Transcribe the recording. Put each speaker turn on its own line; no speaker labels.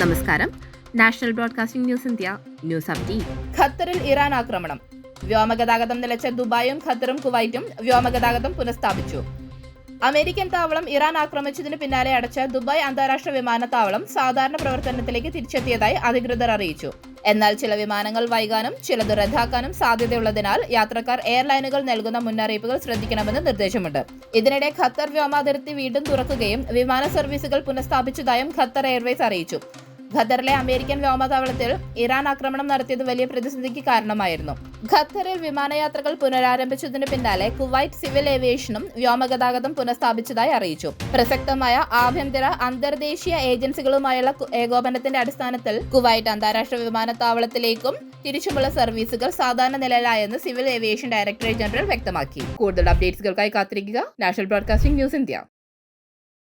നമസ്കാരം. National broadcasting news India news update.
ഖത്തറിൽ Iran ആക്രമണം. വ്യോമഗതാഗതം നിലച്ച ദുബായും ഖത്തറും കുവൈറ്റും വ്യോമഗതാഗതം പുനഃസ്ഥാപിച്ചു. അമേരിക്കൻ താവളം ഇറാൻ ആക്രമിച്ചതിന് പിന്നാലെ അടച്ച ദുബായ് അന്താരാഷ്ട്ര വിമാനത്താവളം സാധാരണ പ്രവർത്തനത്തിലേക്ക് തിരിച്ചെത്തിയതായി അധികൃതർ അറിയിച്ചു. എന്നാൽ ചില വിമാനങ്ങൾ വൈകാനും ചിലത് റദ്ദാക്കാനും സാധ്യതയുള്ളതിനാൽ യാത്രക്കാർ എയർലൈനുകൾ നൽകുന്ന മുന്നറിയിപ്പുകൾ ശ്രദ്ധിക്കണമെന്ന് നിർദ്ദേശമുണ്ട്. ഇതിനിടെ ഖത്തർ വ്യോമാതിർത്തി വീണ്ടും തുറക്കുകയും വിമാന സർവീസുകൾ പുനഃസ്ഥാപിച്ചതായും ഖത്തർ എയർവേസ് അറിയിച്ചു. ഖത്തറിലെ അമേരിക്കൻ വ്യോമതാവളത്തിൽ ഇറാൻ ആക്രമണം നടത്തിയത് വലിയ പ്രതിസന്ധിക്ക് കാരണമായിരുന്നു. ഖത്തറിൽ വിമാനയാത്രകൾ പുനരാരംഭിച്ചതിന് പിന്നാലെ കുവൈറ്റ് സിവിൽ ഏവിയേഷനും വ്യോമഗതാഗതം പുനഃസ്ഥാപിച്ചതായി അറിയിച്ചു. പ്രസക്തമായ ആഭ്യന്തര അന്തർദേശീയ ഏജൻസികളുമായുള്ള ഏകോപനത്തിന്റെ അടിസ്ഥാനത്തിൽ കുവൈറ്റ് അന്താരാഷ്ട്ര വിമാനത്താവളത്തിലേക്കും തിരിച്ചുമുള്ള സർവീസുകൾ സാധാരണ നിലയിലായെന്ന് സിവിൽ ഏവിയേഷൻ ഡയറക്ടറേറ്റ് ജനറൽ വ്യക്തമാക്കി. കൂടുതൽ അപ്ഡേറ്റ്സുകൾക്കായി കാത്തിരിക്കുക. National broadcasting news India.